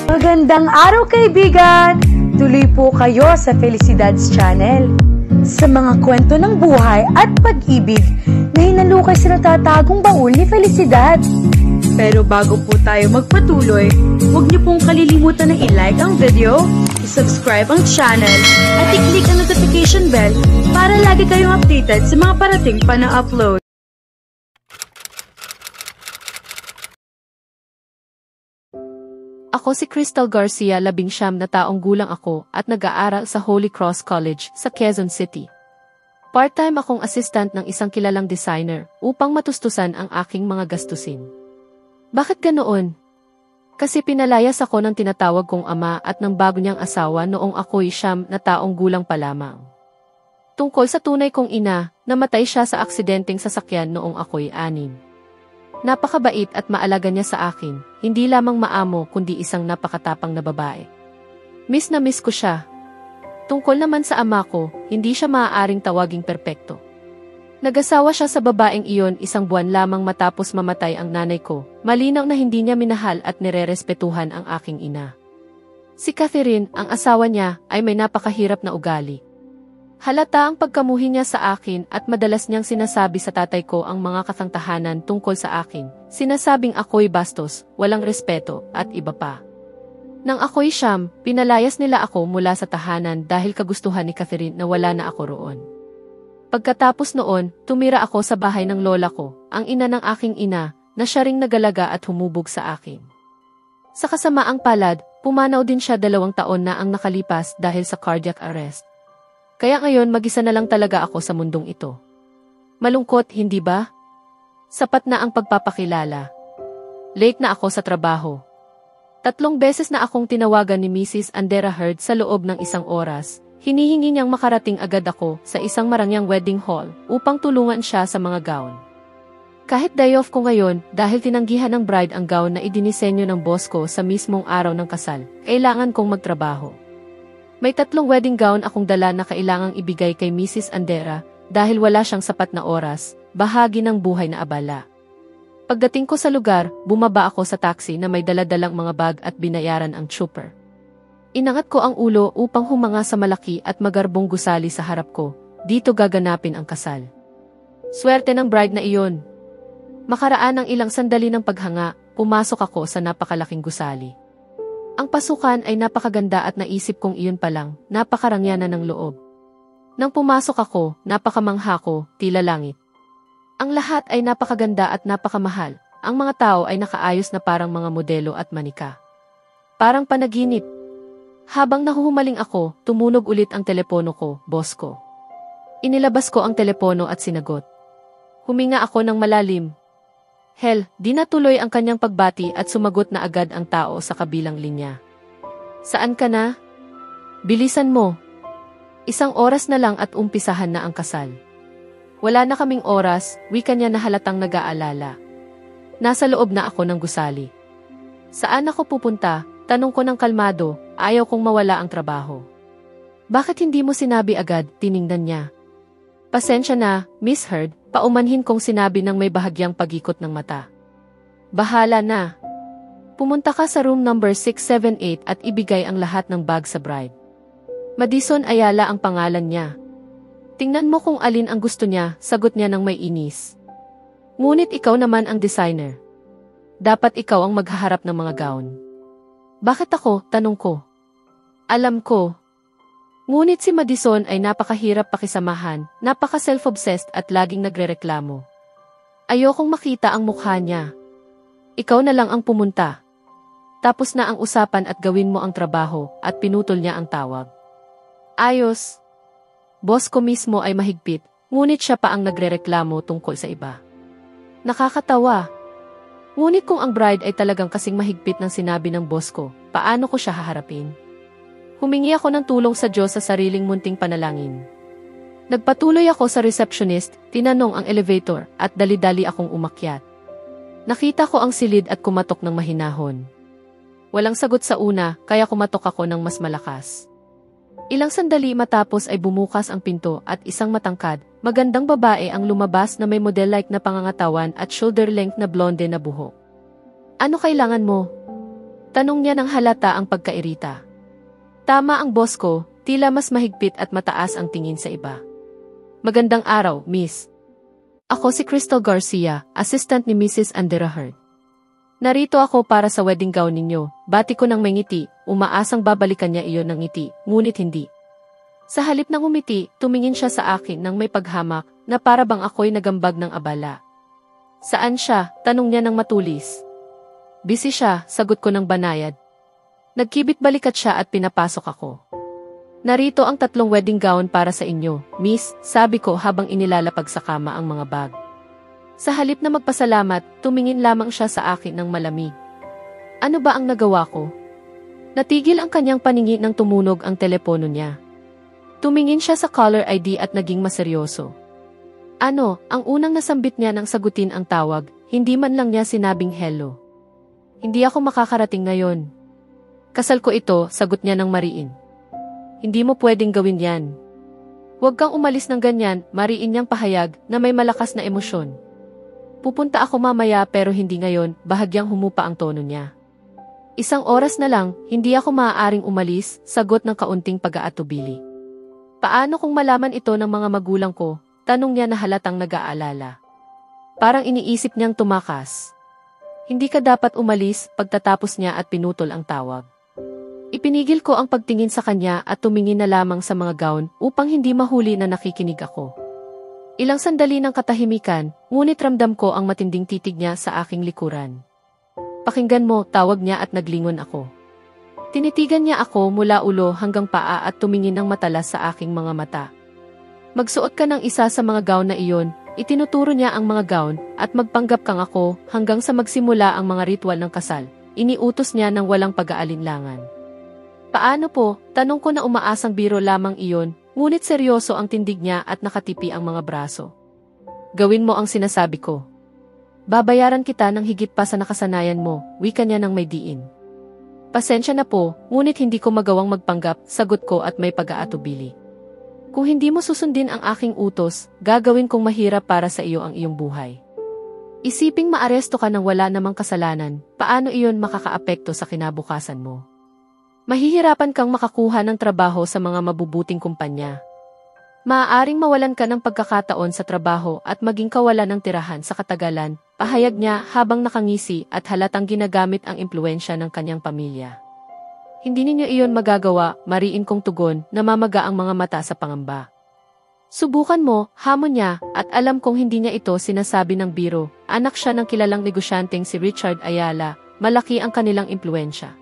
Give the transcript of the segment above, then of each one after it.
Magandang araw kaibigan! Tuloy po kayo sa Felicidad's Channel. Sa mga kwento ng buhay at pag-ibig na hinalukay sa natatagong baul ni Felicidad. Pero bago po tayo magpatuloy, huwag niyo pong kalilimutan na i-like ang video, i-subscribe ang channel, at i-click ang notification bell para lagi kayong updated sa mga parating pa na upload. Ako si Crystal Garcia, 19 na taong gulang ako at nag-aaral sa Holy Cross College sa Quezon City. Part-time akong assistant ng isang kilalang designer upang matustusan ang aking mga gastusin. Bakit ganoon? Kasi pinalayas ako ng tinatawag kong ama at ng bago niyang asawa noong ako'y 9 na taong gulang pa lamang. Tungkol sa tunay kong ina, namatay siya sa aksidenteng sasakyan noong ako'y 6. Napakabait at maalaga niya sa akin, hindi lamang maamo kundi isang napakatapang na babae. Miss na miss ko siya. Tungkol naman sa ama ko, hindi siya maaaring tawaging perpekto. Nag-asawa siya sa babaeng iyon 1 buwan lamang matapos mamatay ang nanay ko, malinaw na hindi niya minahal at nirerespetuhan ang aking ina. Si Catherine, ang asawa niya, ay may napakahirap na ugali. Halata ang pagkamuhi niya sa akin at madalas niyang sinasabi sa tatay ko ang mga katangtahanan tungkol sa akin. Sinasabing ako'y bastos, walang respeto, at iba pa. Nang ako'y 9, pinalayas nila ako mula sa tahanan dahil kagustuhan ni Catherine na wala na ako roon. Pagkatapos noon, tumira ako sa bahay ng lola ko, ang ina ng aking ina, na siya ring nagalaga at humubog sa akin. Sa kasamaang palad, pumanaw din siya 2 taon na ang nakalipas dahil sa cardiac arrest. Kaya ngayon mag-isa na lang talaga ako sa mundong ito. Malungkot, hindi ba? Sapat na ang pagpapakilala. Late na ako sa trabaho. 3 beses na akong tinawagan ni Mrs. Andera Heard sa loob ng 1 oras. Hinihingi niyang makarating agad ako sa isang marangyang wedding hall upang tulungan siya sa mga gown. Kahit day off ko ngayon dahil tinanggihan ng bride ang gown na idinisenyo ng boss ko sa mismong araw ng kasal, kailangan kong magtrabaho. May 3 wedding gown akong dala na kailangang ibigay kay Mrs. Andera dahil wala siyang sapat na oras, bahagi ng buhay na abala. Pagdating ko sa lugar, bumaba ako sa taxi na may daladalang mga bag at binayaran ang trooper. Inangat ko ang ulo upang humanga sa malaki at magarbong gusali sa harap ko, dito gaganapin ang kasal. Swerte ng bride na iyon. Makaraan ng ilang sandali ng paghanga, pumasok ako sa napakalaking gusali. Ang pasukan ay napakaganda at naisip kong iyon pa lang, napakarangyanan ng loob. Nang pumasok ako, napakamangha ko, tila langit. Ang lahat ay napakaganda at napakamahal, ang mga tao ay nakaayos na parang mga modelo at manika. Parang panaginip. Habang nahuhumaling ako, tumunog ulit ang telepono ko, boss ko. Inilabas ko ang telepono at sinagot. Huminga ako ng malalim. Hell, di natuloy ang kanyang pagbati at sumagot na agad ang tao sa kabilang linya. Saan ka na? Bilisan mo. 1 oras na lang at umpisahan na ang kasal. Wala na kaming oras, wika niya na halatang nag-aalala. Nasa loob na ako ng gusali. Saan ako pupunta? Tanong ko ng kalmado, ayaw kong mawala ang trabaho. Bakit hindi mo sinabi agad? Tiningnan niya. Pasensya na, Miss Heard, paumanhin kong sinabi ng may bahagyang pag-ikot ng mata. Bahala na. Pumunta ka sa room number 678 at ibigay ang lahat ng bag sa bride. Madison Ayala ang pangalan niya. Tingnan mo kung alin ang gusto niya, sagot niya ng may inis. Ngunit ikaw naman ang designer. Dapat ikaw ang maghaharap ng mga gown. Bakit ako? Tanong ko. Alam ko. Ngunit si Madison ay napakahirap pakisamahan, napaka-self-obsessed at laging nagrereklamo. Ayokong makita ang mukha niya. Ikaw na lang ang pumunta. Tapos na ang usapan at gawin mo ang trabaho, at pinutol niya ang tawag. Ayos. Boss ko mismo ay mahigpit, ngunit siya pa ang nagrereklamo tungkol sa iba. Nakakatawa. Ngunit kung ang bride ay talagang kasing mahigpit ng sinabi ng boss ko, paano ko siya haharapin? Humingi ako ng tulong sa Diyos sa sariling munting panalangin. Nagpatuloy ako sa receptionist, tinanong ang elevator, at dali-dali akong umakyat. Nakita ko ang silid at kumatok ng mahinahon. Walang sagot sa una, kaya kumatok ako ng mas malakas. Ilang sandali matapos ay bumukas ang pinto at isang matangkad, magandang babae ang lumabas na may model-like na pangangatawan at shoulder-length na blonde na buhok. Ano kailangan mo? Tanong niya nang halata ang pagkairita. Tama ang boss ko, tila mas mahigpit at mataas ang tingin sa iba. Magandang araw, miss. Ako si Crystal Garcia, assistant ni Mrs. Andera Hurt. Narito ako para sa wedding gown ninyo, bati ko ng may ngiti, umaasang babalikan niya iyon ng ngiti, ngunit hindi. Sa halip ng umiti, tumingin siya sa akin nang may paghamak na para bang ako'y nagambag ng abala. Saan siya? Tanong niya ng matulis. Busy siya, sagot ko ng banayad. Nagkibit balikat siya at pinapasok ako. Narito ang 3 wedding gown para sa inyo, miss, sabi ko habang inilalapag sa kama ang mga bag. Sa halip na magpasalamat, tumingin lamang siya sa akin ng malamig. Ano ba ang nagawa ko? Natigil ang kanyang paningin nang tumunog ang telepono niya. Tumingin siya sa caller ID at naging maseryoso. Ano, ang unang nasambit niya nang sagutin ang tawag, hindi man lang niya sinabing hello. Hindi ako makakarating ngayon. Kasal ko ito, sagot niya ng mariin. Hindi mo pwedeng gawin yan. Huwag kang umalis ng ganyan, mariin niyang pahayag na may malakas na emosyon. Pupunta ako mamaya pero hindi ngayon, bahagyang humupa ang tono niya. 1 oras na lang, hindi ako maaaring umalis, sagot ng kaunting pag-aatubili. Paano kung malaman ito ng mga magulang ko? Tanong niya na halatang nag-aalala. Parang iniisip niyang tumakas. Hindi ka dapat umalis, pagtatapos niya at pinutol ang tawag. Ipinigil ko ang pagtingin sa kanya at tumingin na lamang sa mga gown upang hindi mahuli na nakikinig ako. Ilang sandali ng katahimikan, ngunit ramdam ko ang matinding titig niya sa aking likuran. Pakinggan mo, tawag niya at naglingon ako. Tinitigan niya ako mula ulo hanggang paa at tumingin ng matalas sa aking mga mata. Magsuot ka ng isa sa mga gown na iyon, itinuturo niya ang mga gown at magpanggap kang ako hanggang sa magsimula ang mga ritual ng kasal. Iniutos niya ng walang pag-aalinlangan. Paano po? Tanong ko na umaasang biro lamang iyon. Ngunit seryoso ang tindig niya at nakatipi ang mga braso. Gawin mo ang sinasabi ko. Babayaran kita ng higit pa sa nakasanayan mo, wika niya ng may diin. Pasensya na po, ngunit hindi ko magawang magpanggap, sagot ko at may pag-aatubili. Kung hindi mo susundin ang aking utos, gagawin kong mahirap para sa iyo ang iyong buhay. Isiping maaresto ka ng wala namang kasalanan, paano iyon makakaapekto sa kinabukasan mo? Mahihirapan kang makakuha ng trabaho sa mga mabubuting kumpanya. Maaaring mawalan ka ng pagkakataon sa trabaho at maging kawalan ng tirahan sa katagalan, pahayag niya habang nakangisi at halatang ginagamit ang impluensya ng kanyang pamilya. Hindi ninyo iyon magagawa, mariin kong tugon, namamaga ang mga mata sa pangamba. Subukan mo, hamon niya, at alam kong hindi niya ito sinasabi ng biro, anak siya ng kilalang negosyanteng si Richard Ayala, malaki ang kanilang impluensya.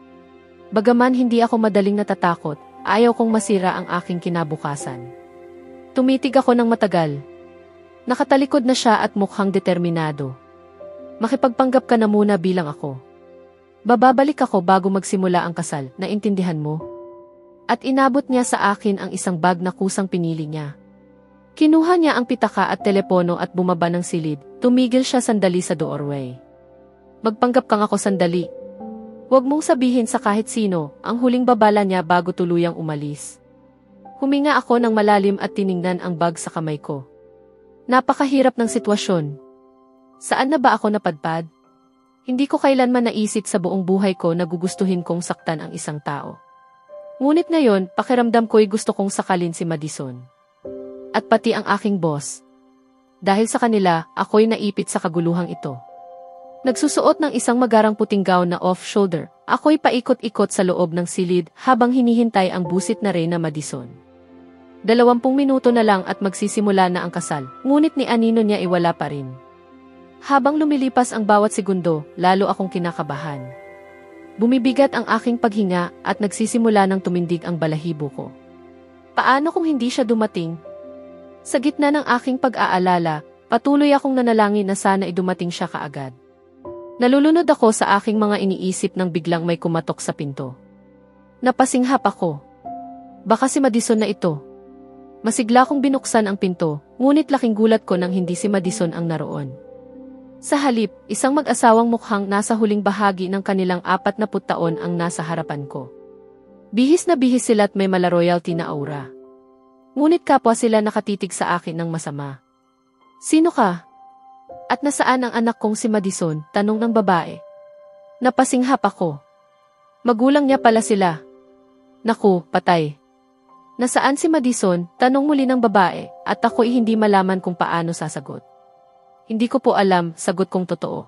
Bagaman hindi ako madaling natatakot, ayaw kong masira ang aking kinabukasan. Tumitig ako ng matagal. Nakatalikod na siya at mukhang determinado. Makipagpanggap ka na muna bilang ako. Bababalik ako bago magsimula ang kasal, naintindihan mo? At inabot niya sa akin ang isang bag na kusang pinili niya. Kinuha niya ang pitaka at telepono at bumaba ng silid, tumigil siya sandali sa doorway. Magpanggap kang ako sandali. Huwag mong sabihin sa kahit sino, ang huling babala niya bago tuluyang umalis. Huminga ako ng malalim at tiningnan ang bag sa kamay ko. Napakahirap ng sitwasyon. Saan na ba ako napadpad? Hindi ko kailanman naisip sa buong buhay ko na gugustuhin kong saktan ang isang tao. Ngunit ngayon, pakiramdam ko'y gusto kong sakalin si Madison. At pati ang aking boss. Dahil sa kanila, ako'y naipit sa kaguluhang ito. Nagsusuot ng isang magarang puting gown na off-shoulder, ako'y paikot-ikot sa loob ng silid habang hinihintay ang busit na Reyna Madison. 20 minuto na lang at magsisimula na ang kasal, ngunit ni Anino niya iwala pa rin. Habang lumilipas ang bawat segundo, lalo akong kinakabahan. Bumibigat ang aking paghinga at nagsisimula ng tumindig ang balahibo ko. Paano kung hindi siya dumating? Sa gitna ng aking pag-aalala, patuloy akong nanalangin na sana dumating siya kaagad. Nalulunod ako sa aking mga iniisip nang biglang may kumatok sa pinto. Napasinghap ako. Baka si Madison na ito. Masigla kong binuksan ang pinto, ngunit laking gulat ko nang hindi si Madison ang naroon. Sa halip, isang mag-asawang mukhang nasa huling bahagi ng kanilang 40 taon ang nasa harapan ko. Bihis na bihis sila at may mala-royalty na aura. Ngunit kapwa sila nakatitig sa akin ng masama. Sino ka? At nasaan ang anak kong si Madison? Tanong ng babae. Napasinghap ako. Magulang niya pala sila. Naku, patay. Nasaan si Madison? Tanong muli ng babae at ako'y hindi malaman kung paano sasagot. Hindi ko po alam, sagot kong totoo.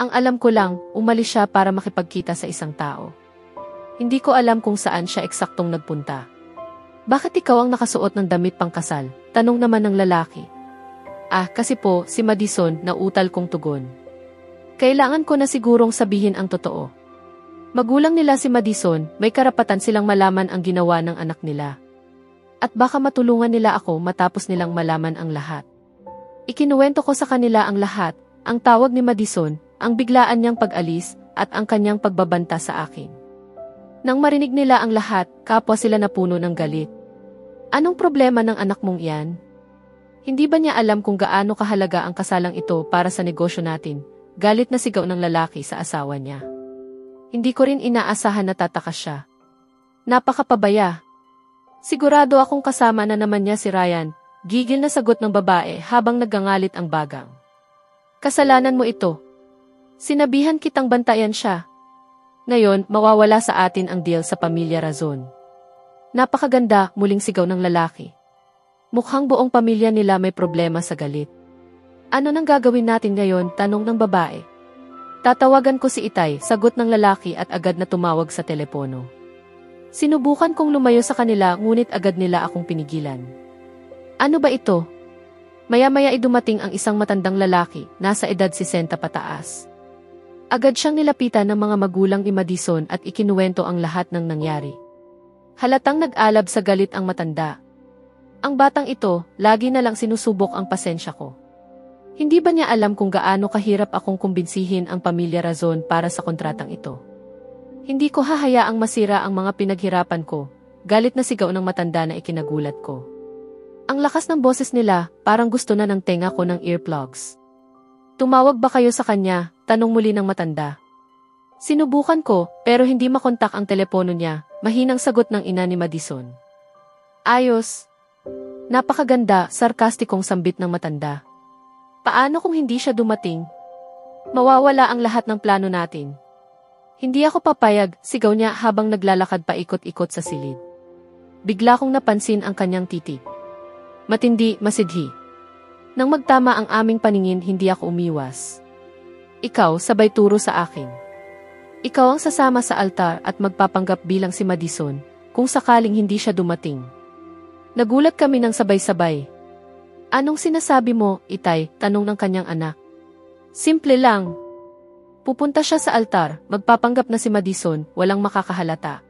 Ang alam ko lang, umalis siya para makipagkita sa isang tao. Hindi ko alam kung saan siya eksaktong nagpunta. Bakit ikaw ang nakasuot ng damit pangkasal? Tanong naman ng lalaki. Kasi po, si Madison, nautal kong tugon. Kailangan ko na sigurong sabihin ang totoo. Magulang nila si Madison, may karapatan silang malaman ang ginawa ng anak nila. At baka matulungan nila ako matapos nilang malaman ang lahat. Ikinuwento ko sa kanila ang lahat, ang tawag ni Madison, ang biglaan niyang pag-alis, at ang kanyang pagbabanta sa akin. Nang marinig nila ang lahat, kapwa sila napuno ng galit. Anong problema ng anak mong iyan? Hindi ba niya alam kung gaano kahalaga ang kasalang ito para sa negosyo natin? Galit na sigaw ng lalaki sa asawa niya. Hindi ko rin inaasahan na tatakas siya. Napakapabaya. Sigurado akong kasama na naman niya si Ryan, gigil na sagot ng babae habang naggangalit ang bagang. Kasalanan mo ito. Sinabihan kitang bantayan siya. Ngayon, mawawala sa atin ang deal sa pamilya Razon. Napakaganda, muling sigaw ng lalaki. Mukhang buong pamilya nila may problema sa galit. Ano nang gagawin natin ngayon? Tanong ng babae. Tatawagan ko si Itay, sagot ng lalaki at agad na tumawag sa telepono. Sinubukan kong lumayo sa kanila ngunit agad nila akong pinigilan. Ano ba ito? Maya-maya ay dumating ang isang matandang lalaki, nasa edad 60 pataas. Agad siyang nilapitan ng mga magulang ni Madison at ikinuwento ang lahat ng nangyari. Halatang nag-alab sa galit ang matanda. Ang batang ito, lagi na lang sinusubok ang pasensya ko. Hindi ba niya alam kung gaano kahirap akong kumbinsihin ang pamilya Razon para sa kontratang ito? Hindi ko hahayaang masira ang mga pinaghirapan ko, galit na sigaw ng matanda na ikinagulat ko. Ang lakas ng boses nila, parang gusto na ng tenga ko ng earplugs. Tumawag ba kayo sa kanya? Tanong muli ng matanda. Sinubukan ko, pero hindi makontak ang telepono niya, mahinang sagot ng ina ni Madison. Ayos. Napakaganda, sarkastikong sambit ng matanda. Paano kung hindi siya dumating? Mawawala ang lahat ng plano natin. Hindi ako papayag, sigaw niya habang naglalakad paikot-ikot sa silid. Bigla kong napansin ang kanyang titig. Matindi, masidhi. Nang magtama ang aming paningin, hindi ako umiwas. Ikaw, sabay turo sa akin. Ikaw ang sasama sa altar at magpapanggap bilang si Madison, kung sakaling hindi siya dumating. Nagulat kami ng sabay-sabay. Anong sinasabi mo, Itay? Tanong ng kanyang anak. Simple lang. Pupunta siya sa altar, magpapanggap na si Madison, walang makakahalata.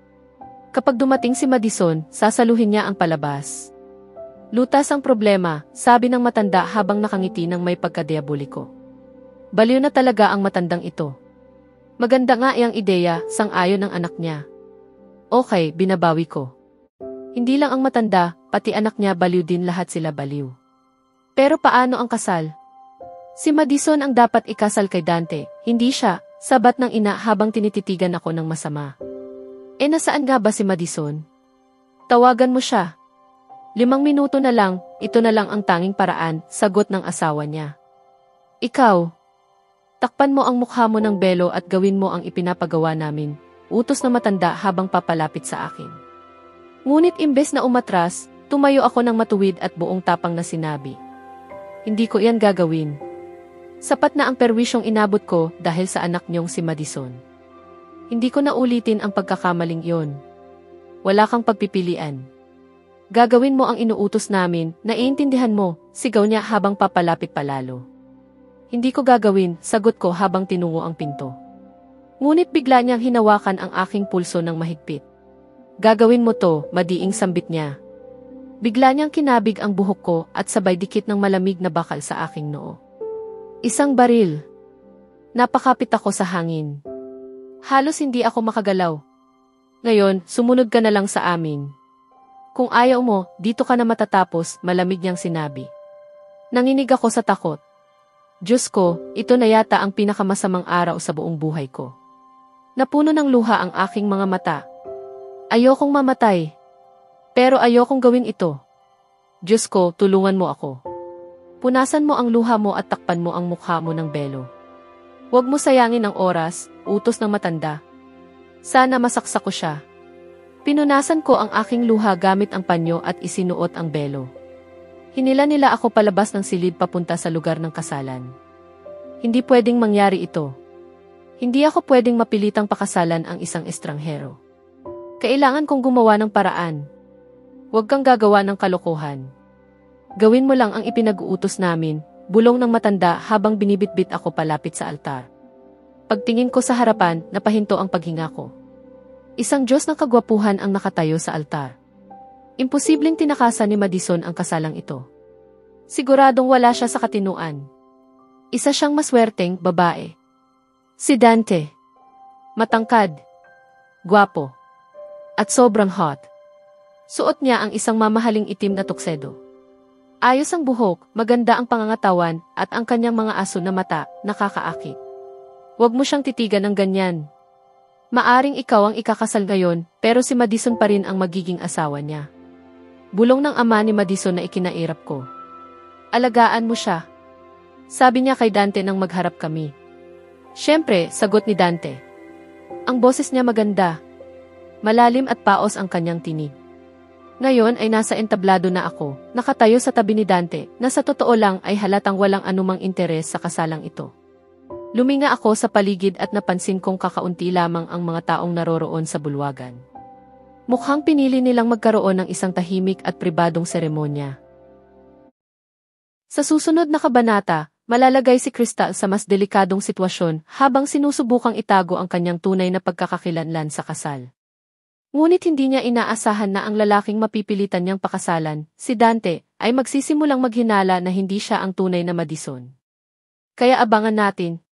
Kapag dumating si Madison, sasaluhin niya ang palabas. Lutas ang problema, sabi ng matanda habang nakangiti ng may pagkadiaboliko. Baliw na talaga ang matandang ito. Maganda nga iyang ideya, sang-ayon ng anak niya. Okay, binabawi ko. Hindi lang ang matanda, pati anak niya baliw din, lahat sila baliw. Pero paano ang kasal? Si Madison ang dapat ikasal kay Dante, hindi siya, sabat ng ina habang tinititigan ako ng masama. Nasaan nga ba si Madison? Tawagan mo siya. 5 minuto na lang, ito na lang ang tanging paraan, sagot ng asawa niya. Ikaw, takpan mo ang mukha mo ng belo at gawin mo ang ipinapagawa namin, utos na matanda habang papalapit sa akin. Ngunit imbes na umatras, tumayo ako ng matuwid at buong tapang na sinabi. Hindi ko iyan gagawin. Sapat na ang perwisyong inabot ko dahil sa anak niyong si Madison. Hindi ko na ulitin ang pagkakamaling iyon. Wala kang pagpipilian. Gagawin mo ang inuutos namin, naiintindihan mo, sigaw niya habang papalapit palalo. Hindi ko gagawin, sagot ko habang tinungo ang pinto. Ngunit bigla niyang hinawakan ang aking pulso ng mahigpit. Gagawin mo to, madiing sambit niya. Bigla niyang kinabig ang buhok ko at sabay dikit ng malamig na bakal sa aking noo. Isang baril. Napakapit ako sa hangin. Halos hindi ako makagalaw. Ngayon, sumunod ka na lang sa amin. Kung ayaw mo, dito ka na matatapos, malamig niyang sinabi. Nanginig ako sa takot. Diyos ko, ito na yata ang pinakamasamang araw sa buong buhay ko. Napuno ng luha ang aking mga mata. Ayokong mamatay. Pero ayokong gawin ito. Diyos ko, tulungan mo ako. Punasan mo ang luha mo at takpan mo ang mukha mo ng belo. Huwag mo sayangin ang oras, utos ng matanda. Sana masaksak ko siya. Pinunasan ko ang aking luha gamit ang panyo at isinuot ang belo. Hinila nila ako palabas ng silid papunta sa lugar ng kasalan. Hindi pwedeng mangyari ito. Hindi ako pwedeng mapilitang pakasalan ang isang estranghero. Kailangan kong gumawa ng paraan. Huwag kang gagawa ng kalokohan. Gawin mo lang ang ipinag-uutos namin, bulong ng matanda habang binibitbit ako palapit sa altar. Pagtingin ko sa harapan, napahinto ang paghinga ko. Isang Diyos ng kagwapuhan ang nakatayo sa altar. Imposibleng tinakasan ni Madison ang kasalang ito. Siguradong wala siya sa katinuan. Isa siyang maswerteng babae. Si Dante. Matangkad. Gwapo. At sobrang hot. Suot niya ang isang mamahaling itim na tuksedo. Ayos ang buhok, maganda ang pangangatawan, at ang kanyang mga aso na mata, nakakaakit. Huwag mo siyang titigan ng ganyan. Maaring ikaw ang ikakasal ngayon, pero si Madison pa rin ang magiging asawa niya. Bulong ng ama ni Madison na ikinairap ko. Alagaan mo siya. Sabi niya kay Dante nang magharap kami. Siyempre, sagot ni Dante. Ang boses niya maganda. Malalim at paos ang kanyang tinig. Ngayon ay nasa entablado na ako, nakatayo sa tabi ni Dante, na sa totoo lang ay halatang walang anumang interes sa kasalang ito. Luminga ako sa paligid at napansin kong kakaunti lamang ang mga taong naroroon sa bulwagan. Mukhang pinili nilang magkaroon ng isang tahimik at pribadong seremonya. Sa susunod na kabanata, malalagay si Crystal sa mas delikadong sitwasyon habang sinusubukang itago ang kanyang tunay na pagkakakilanlan sa kasal. Ngunit hindi niya inaasahan na ang lalaking mapipilitan niyang pakasalan, si Dante, ay magsisimulang maghinala na hindi siya ang tunay na Madison. Kaya abangan natin,